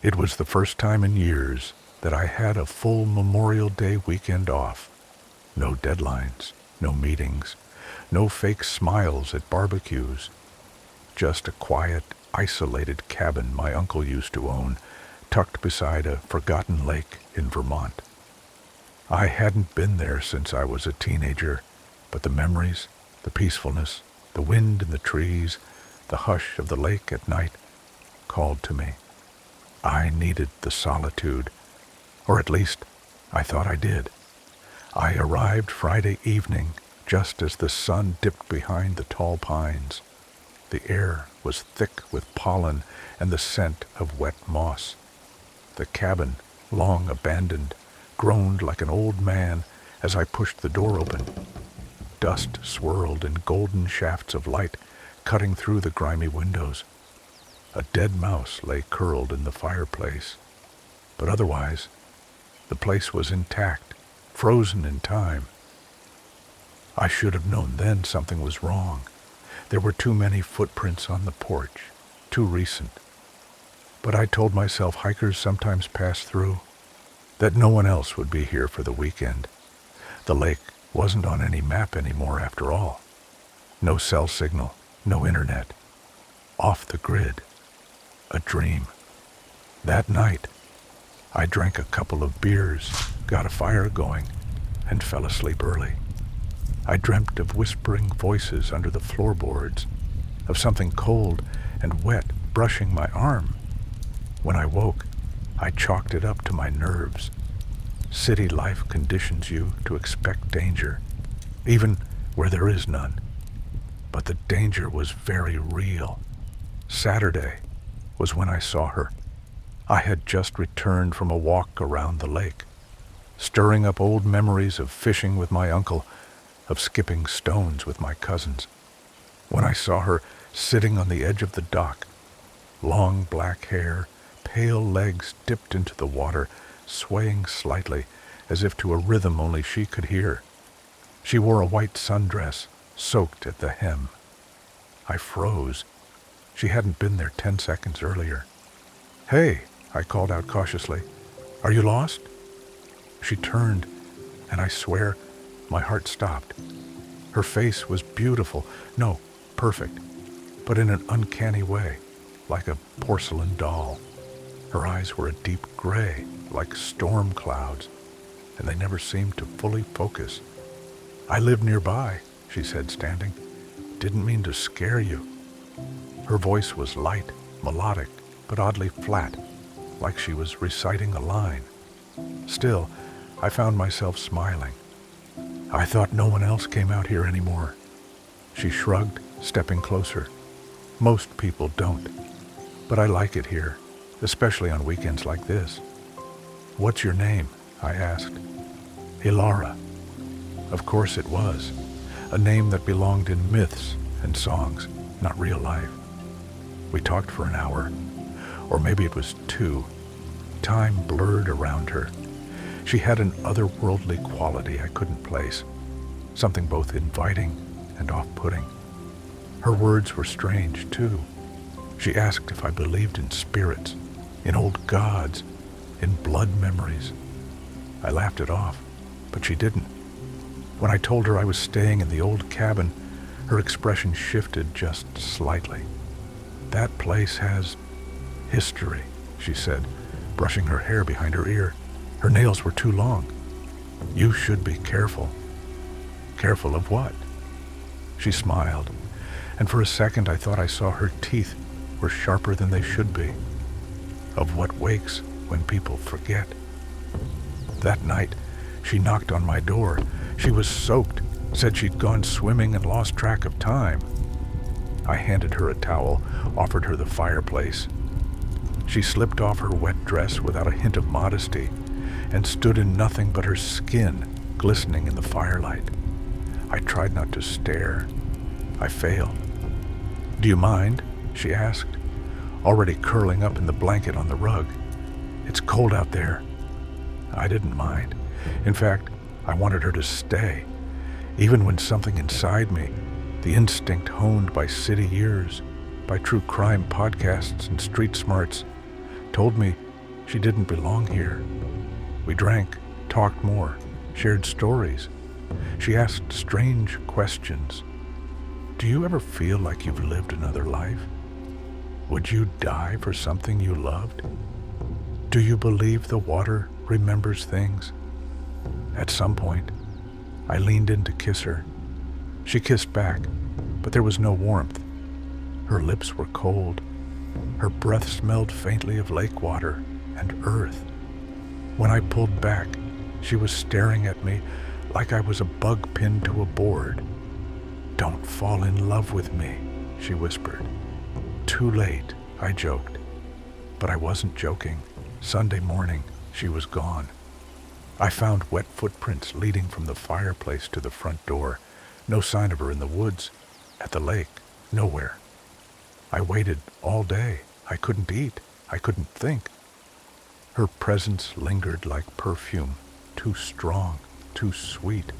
It was the first time in years that I had a full Memorial Day weekend off. No deadlines, no meetings, no fake smiles at barbecues. Just a quiet, isolated cabin my uncle used to own, tucked beside a forgotten lake in Vermont. I hadn't been there since I was a teenager, but the memories, the peacefulness, the wind in the trees, the hush of the lake at night called to me. I needed the solitude, or at least I thought I did. I arrived Friday evening just as the sun dipped behind the tall pines. The air was thick with pollen and the scent of wet moss. The cabin, long abandoned, groaned like an old man as I pushed the door open. Dust swirled in golden shafts of light, cutting through the grimy windows. A dead mouse lay curled in the fireplace, but otherwise, the place was intact, frozen in time. I should have known then something was wrong. There were too many footprints on the porch, too recent. But I told myself hikers sometimes pass through, that no one else would be here for the weekend. The lake wasn't on any map anymore after all. No cell signal, no internet. Off the grid. A dream. That night, I drank a couple of beers, got a fire going, and fell asleep early. I dreamt of whispering voices under the floorboards, of something cold and wet brushing my arm. When I woke, I chalked it up to my nerves. City life conditions you to expect danger, even where there is none. But the danger was very real. Saturday was when I saw her. I had just returned from a walk around the lake, stirring up old memories of fishing with my uncle, of skipping stones with my cousins. When I saw her sitting on the edge of the dock, long black hair, pale legs dipped into the water, swaying slightly as if to a rhythm only she could hear. She wore a white sundress, soaked at the hem. I froze. She hadn't been there 10 seconds earlier. "Hey," I called out cautiously. "Are you lost?" She turned, and I swear my heart stopped. Her face was beautiful, no, perfect, but in an uncanny way, like a porcelain doll. Her eyes were a deep gray, like storm clouds, and they never seemed to fully focus. "I live nearby," she said, standing. "Didn't mean to scare you." Her voice was light, melodic, but oddly flat, like she was reciting a line. Still, I found myself smiling. "I thought no one else came out here anymore." She shrugged, stepping closer. "Most people don't, but I like it here, especially on weekends like this." "What's your name?" I asked. "Ilara." Of course it was, a name that belonged in myths and songs, not real life. We talked for an hour, or maybe it was 2. Time blurred around her. She had an otherworldly quality I couldn't place, something both inviting and off-putting. Her words were strange, too. She asked if I believed in spirits, in old gods, in blood memories. I laughed it off, but she didn't. When I told her I was staying in the old cabin, her expression shifted just slightly. "That place has history," she said, brushing her hair behind her ear. Her nails were too long. "You should be careful." "Careful of what?" She smiled, and for a second I thought I saw her teeth were sharper than they should be. "Of what wakes when people forget." That night, she knocked on my door. She was soaked, said she'd gone swimming and lost track of time. I handed her a towel, offered her the fireplace. She slipped off her wet dress without a hint of modesty and stood in nothing but her skin glistening in the firelight. I tried not to stare. I failed. "Do you mind?" she asked, already curling up in the blanket on the rug. "It's cold out there." I didn't mind. In fact, I wanted her to stay, even when something inside me, the instinct honed by city years, by true crime podcasts and street smarts, told me She didn't belong here. We drank, talked more, shared stories. She asked strange questions. Do you ever feel like you've lived another life? Would you die for something you loved? Do you believe the water remembers things? At some point, I leaned in to kiss her. She kissed back, but there was no warmth. Her lips were cold. Her breath smelled faintly of lake water and earth. When I pulled back, she was staring at me like I was a bug pinned to a board. "Don't fall in love with me," she whispered. "Too late," I joked. But I wasn't joking. Sunday morning, she was gone. I found wet footprints leading from the fireplace to the front door. No sign of her in the woods, at the lake, nowhere. I waited all day. I couldn't eat. I couldn't think. Her presence lingered like perfume, too strong, too sweet.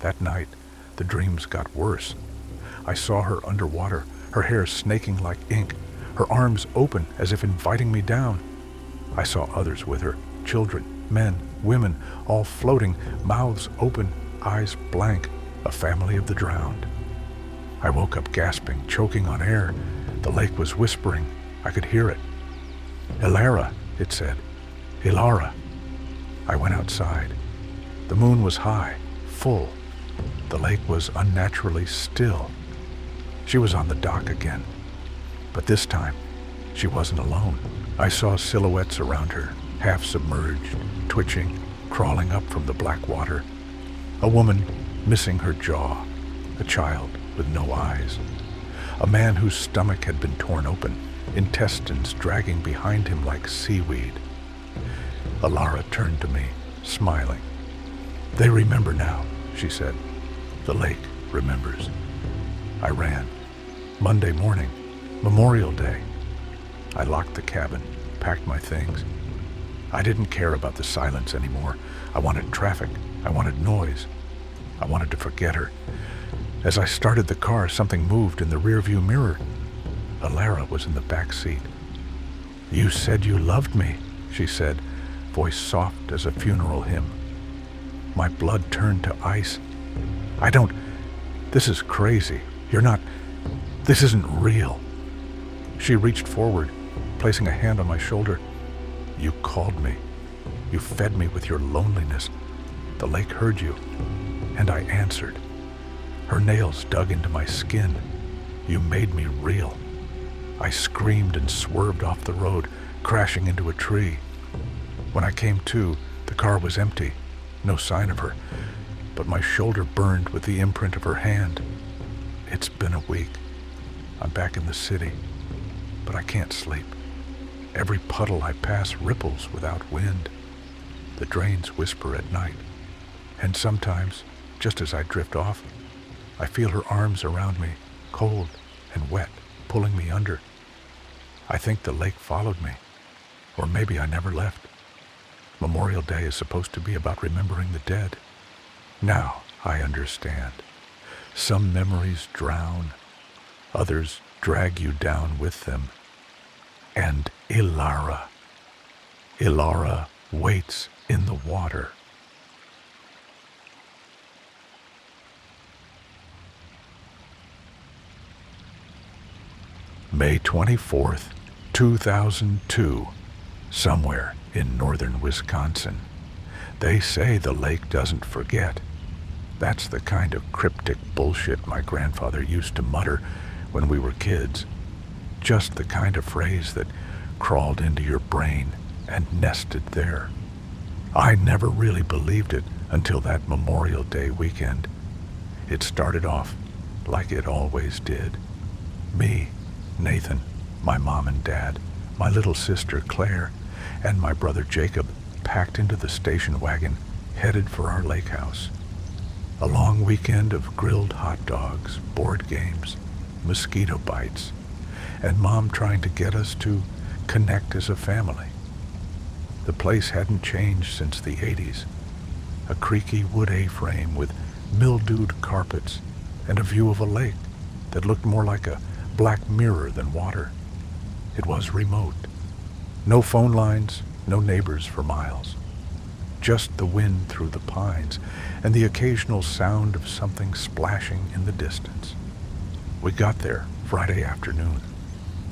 That night, the dreams got worse. I saw her underwater, her hair snaking like ink, her arms open as if inviting me down. I saw others with her, children, men, women, all floating, mouths open, eyes blank, a family of the drowned. I woke up gasping, choking on air. The lake was whispering. I could hear it. "Ilara," it said. "Ilara." I went outside. The moon was high, full. The lake was unnaturally still. She was on the dock again. But this time, she wasn't alone. I saw silhouettes around her, half submerged, twitching, crawling up from the black water. A woman missing her jaw, a child with no eyes, a man whose stomach had been torn open, intestines dragging behind him like seaweed. Ilara turned to me, smiling. "They remember now," she said. "The lake remembers." I ran. Monday morning, Memorial Day. I locked the cabin, packed my things. I didn't care about the silence anymore. I wanted traffic. I wanted noise. I wanted to forget her. As I started the car, something moved in the rearview mirror. Ilara was in the back seat. "You said you loved me," she said, voice soft as a funeral hymn. My blood turned to ice. This is crazy. This isn't real." She reached forward, placing a hand on my shoulder. "You called me. You fed me with your loneliness. The lake heard you, and I answered." Her nails dug into my skin. "You made me real." I screamed and swerved off the road, crashing into a tree. When I came to, the car was empty, no sign of her, but my shoulder burned with the imprint of her hand. It's been a week. I'm back in the city, but I can't sleep. Every puddle I pass ripples without wind. The drains whisper at night. And sometimes, just as I drift off, I feel her arms around me, cold and wet, pulling me under. I think the lake followed me, or maybe I never left. Memorial Day is supposed to be about remembering the dead. Now I understand. Some memories drown, others drag you down with them. And Ilara waits in the water. May 24th, 2002, somewhere in northern Wisconsin. They say the lake doesn't forget. That's the kind of cryptic bullshit my grandfather used to mutter when we were kids. Just the kind of phrase that crawled into your brain and nested there. I never really believed it until that Memorial Day weekend. It started off like it always did. Me, Nathan, my mom and dad, my little sister Claire, and my brother Jacob packed into the station wagon, headed for our lake house. A long weekend of grilled hot dogs, board games, mosquito bites, and Mom trying to get us to connect as a family. The place hadn't changed since the 80s. A creaky wood A-frame with mildewed carpets and a view of a lake that looked more like a black mirror than water. It was remote. No phone lines, no neighbors for miles. Just the wind through the pines and the occasional sound of something splashing in the distance. We got there Friday afternoon.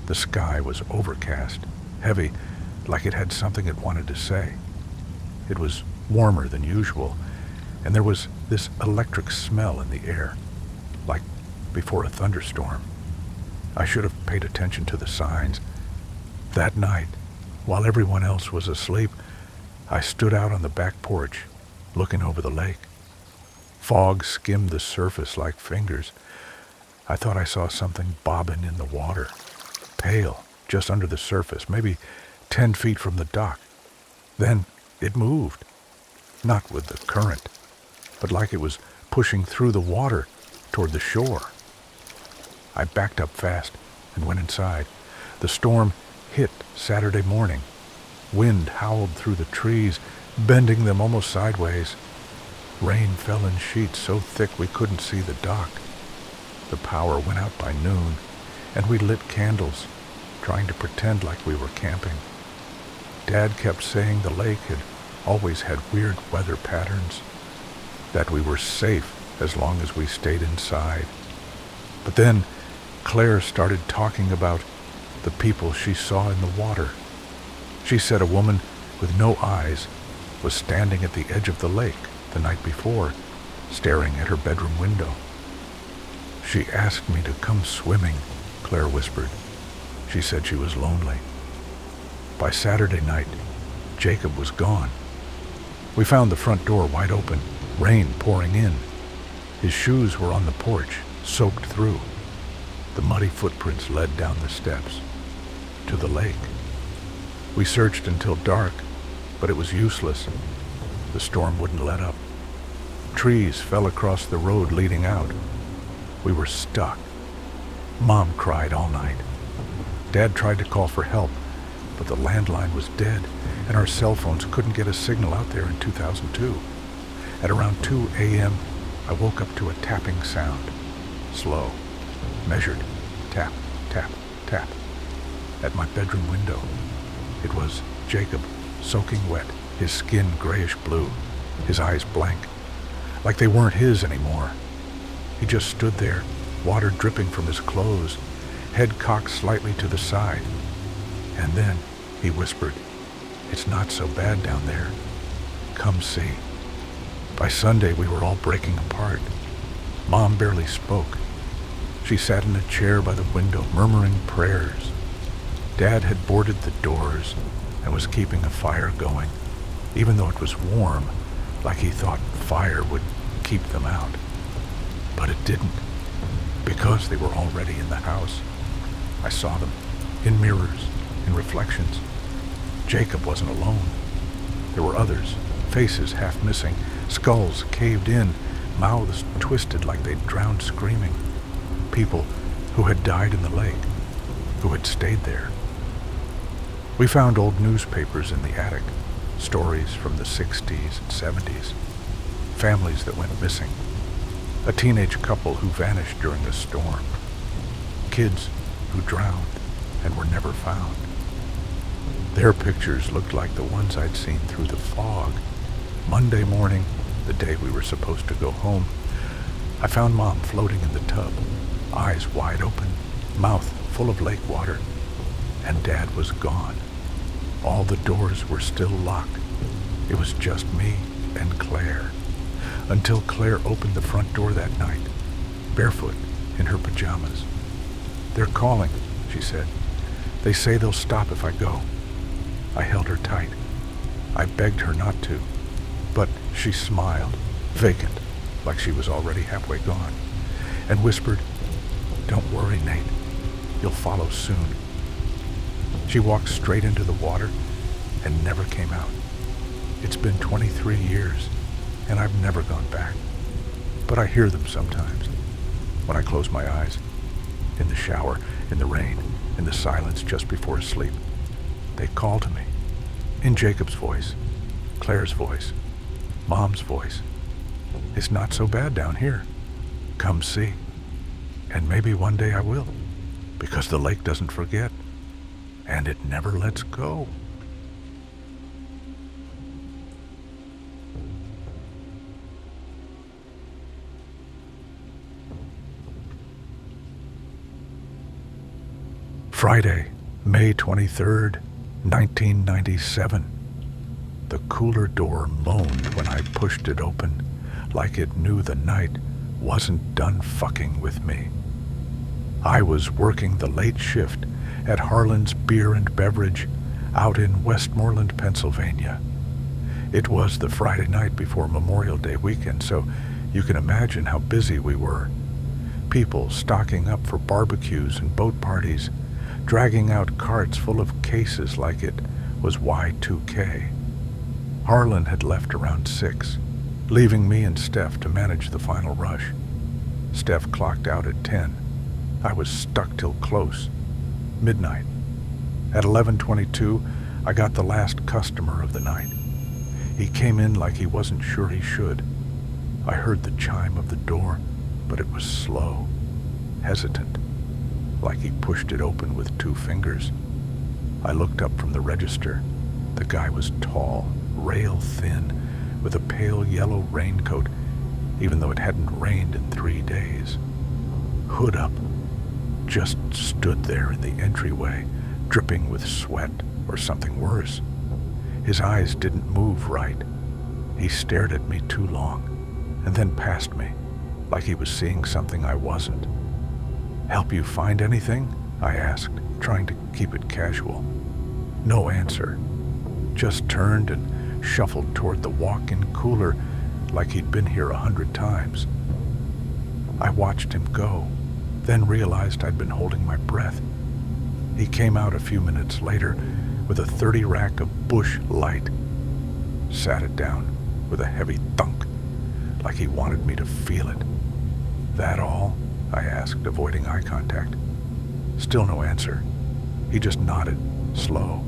The sky was overcast, heavy, like it had something it wanted to say. It was warmer than usual, and there was this electric smell in the air, like before a thunderstorm. I should have paid attention to the signs. That night, while everyone else was asleep, I stood out on the back porch, looking over the lake. Fog skimmed the surface like fingers. I thought I saw something bobbing in the water, pale, just under the surface, maybe 10 feet from the dock. Then it moved, not with the current, but like it was pushing through the water toward the shore. I backed up fast and went inside. The storm hit Saturday morning. Wind howled through the trees, bending them almost sideways. Rain fell in sheets so thick we couldn't see the dock. The power went out by noon, and we lit candles, trying to pretend like we were camping. Dad kept saying the lake had always had weird weather patterns, that we were safe as long as we stayed inside. But then Claire started talking about the people she saw in the water. She said a woman with no eyes was standing at the edge of the lake the night before, staring at her bedroom window. She asked me to come swimming, Claire whispered. She said she was lonely. By Saturday night, Jacob was gone. We found the front door wide open, rain pouring in. His shoes were on the porch, soaked through. The muddy footprints led down the steps to the lake. We searched until dark, but it was useless. The storm wouldn't let up. Trees fell across the road leading out. We were stuck. Mom cried all night. Dad tried to call for help, but the landline was dead, and our cell phones couldn't get a signal out there in 2002. At around 2 a.m., I woke up to a tapping sound. Slow, measured, tap, tap, tap, at my bedroom window. It was Jacob, soaking wet, his skin grayish blue, his eyes blank, like they weren't his anymore. He just stood there, water dripping from his clothes, head cocked slightly to the side. And then he whispered, "It's not so bad down there. Come see." By Sunday, we were all breaking apart. Mom barely spoke. She sat in a chair by the window, murmuring prayers. Dad had boarded the doors and was keeping a fire going, even though it was warm, like he thought fire would keep them out. But it didn't, because they were already in the house. I saw them, in mirrors, in reflections. Jacob wasn't alone. There were others, faces half missing, skulls caved in, mouths twisted like they'd drowned screaming. People who had died in the lake, who had stayed there. We found old newspapers in the attic, stories from the 60s and 70s, families that went missing, a teenage couple who vanished during a storm, kids who drowned and were never found. Their pictures looked like the ones I'd seen through the fog. Monday morning, the day we were supposed to go home, I found Mom floating in the tub, eyes wide open, mouth full of lake water, and Dad was gone. All the doors were still locked. It was just me and Claire, until Claire opened the front door that night, barefoot in her pajamas. "They're calling," she said. "They say they'll stop if I go." I held her tight. I begged her not to, but she smiled, vacant, like she was already halfway gone, and whispered, "Don't worry, Nate. You'll follow soon." She walked straight into the water and never came out. It's been 23 years, and I've never gone back. But I hear them sometimes, when I close my eyes, in the shower, in the rain, in the silence just before sleep. They call to me, in Jacob's voice, Claire's voice, Mom's voice. "It's not so bad down here. Come see." And maybe one day I will, because the lake doesn't forget, and it never lets go. Friday, May 23rd, 1997. The cooler door moaned when I pushed it open, like it knew the night wasn't done fucking with me. I was working the late shift at Harlan's Beer and Beverage out in Westmoreland, Pennsylvania. It was the Friday night before Memorial Day weekend, so you can imagine how busy we were. People stocking up for barbecues and boat parties, dragging out carts full of cases like it was Y2K. Harlan had left around 6, leaving me and Steph to manage the final rush. Steph clocked out at 10. I was stuck till close, midnight. At 11:22, I got the last customer of the night. He came in like he wasn't sure he should. I heard the chime of the door, but it was slow, hesitant, like he pushed it open with 2 fingers. I looked up from the register. The guy was tall, rail thin, with a pale yellow raincoat, even though it hadn't rained in 3 days. Hood up, just stood there in the entryway, dripping with sweat or something worse. His eyes didn't move right. He stared at me too long, and then past me, like he was seeing something I wasn't. "Help you find anything?" I asked, trying to keep it casual. No answer. Just turned and shuffled toward the walk-in cooler like he'd been here 100 times. I watched him go, then realized I'd been holding my breath. He came out a few minutes later with a 30 rack of Bush Light. Sat it down with a heavy thunk, like he wanted me to feel it. "That all?" I asked, avoiding eye contact. Still no answer. He just nodded, slow.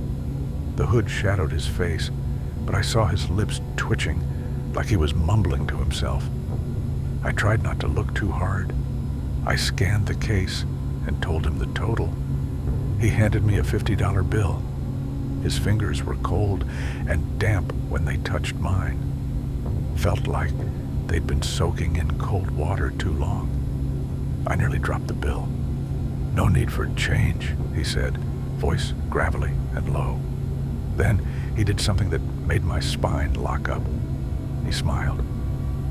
The hood shadowed his face, but I saw his lips twitching, like he was mumbling to himself. I tried not to look too hard. I scanned the case and told him the total. He handed me a $50 bill. His fingers were cold and damp when they touched mine. Felt like they'd been soaking in cold water too long. I nearly dropped the bill. "No need for change," he said, voice gravelly and low. Then he did something that made my spine lock up. He smiled.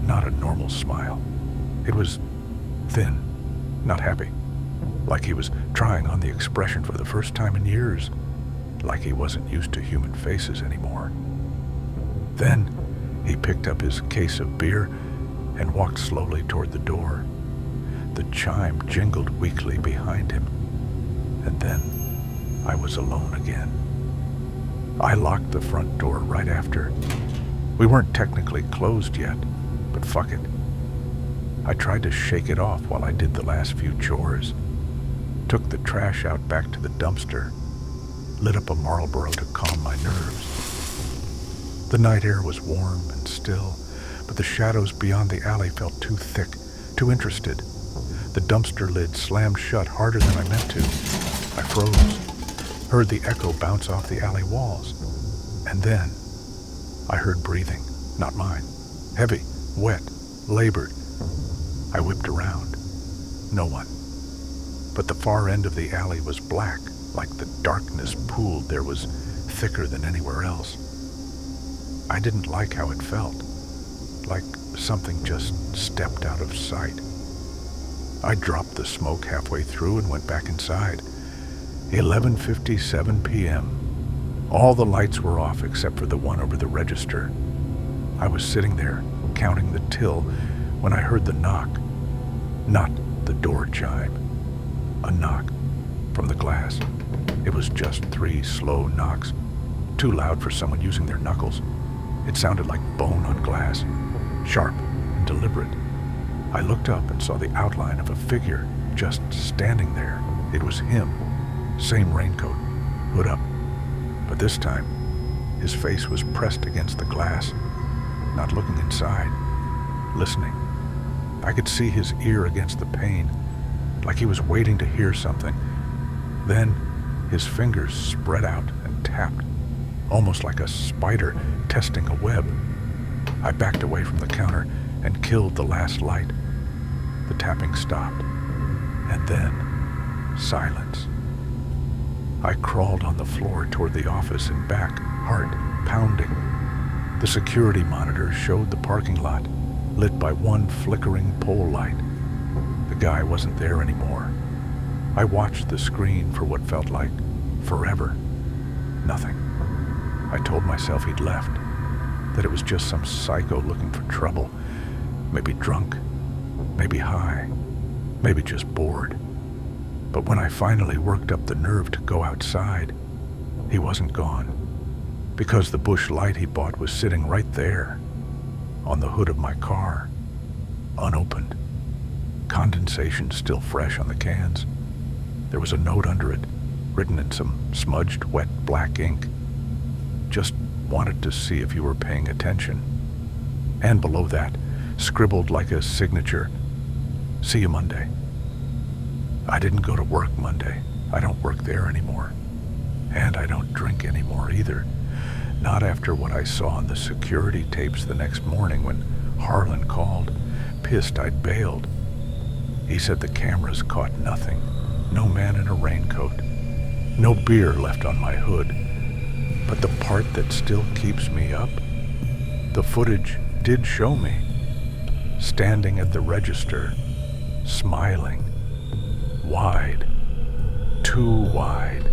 Not a normal smile. It was thin, not happy. Like he was trying on the expression for the first time in years. Like he wasn't used to human faces anymore. Then he picked up his case of beer and walked slowly toward the door. The chime jingled weakly behind him. And then I was alone again. I locked the front door right after. We weren't technically closed yet, but fuck it. I tried to shake it off while I did the last few chores. Took the trash out back to the dumpster. Lit up a Marlboro to calm my nerves. The night air was warm and still, but the shadows beyond the alley felt too thick, too interested. The dumpster lid slammed shut harder than I meant to. I froze. Heard the echo bounce off the alley walls. And then I heard breathing, not mine. Heavy, wet, labored. I whipped around. No one. But the far end of the alley was black, like the darkness pooled there was thicker than anywhere else. I didn't like how it felt, like something just stepped out of sight. I dropped the smoke halfway through and went back inside. 11:57 p.m. All the lights were off except for the one over the register. I was sitting there, counting the till, when I heard the knock. Not the door chime. A knock from the glass. It was just 3 slow knocks, too loud for someone using their knuckles. It sounded like bone on glass, sharp and deliberate. I looked up and saw the outline of a figure just standing there. It was him. Same raincoat, hood up. But this time, his face was pressed against the glass, not looking inside, listening. I could see his ear against the pane, like he was waiting to hear something. Then his fingers spread out and tapped, almost like a spider testing a web. I backed away from the counter and killed the last light. The tapping stopped, and then silence. I crawled on the floor toward the office and back, heart pounding. The security monitor showed the parking lot, lit by one flickering pole light. The guy wasn't there anymore. I watched the screen for what felt like forever. Nothing. I told myself he'd left, that it was just some psycho looking for trouble, maybe drunk, maybe high, maybe just bored. But when I finally worked up the nerve to go outside, he wasn't gone, because the bush light he bought was sitting right there, on the hood of my car, unopened. Condensation still fresh on the cans. There was a note under it, written in some smudged, wet black ink. Just wanted to see if you were paying attention. And below that, scribbled like a signature, see you Monday. I didn't go to work Monday. I don't work there anymore. And I don't drink anymore either. Not after what I saw on the security tapes the next morning when Harlan called, pissed I'd bailed. He said the cameras caught nothing. No man in a raincoat. No beer left on my hood. But the part that still keeps me up, the footage did show me, standing at the register, smiling, wide, too wide.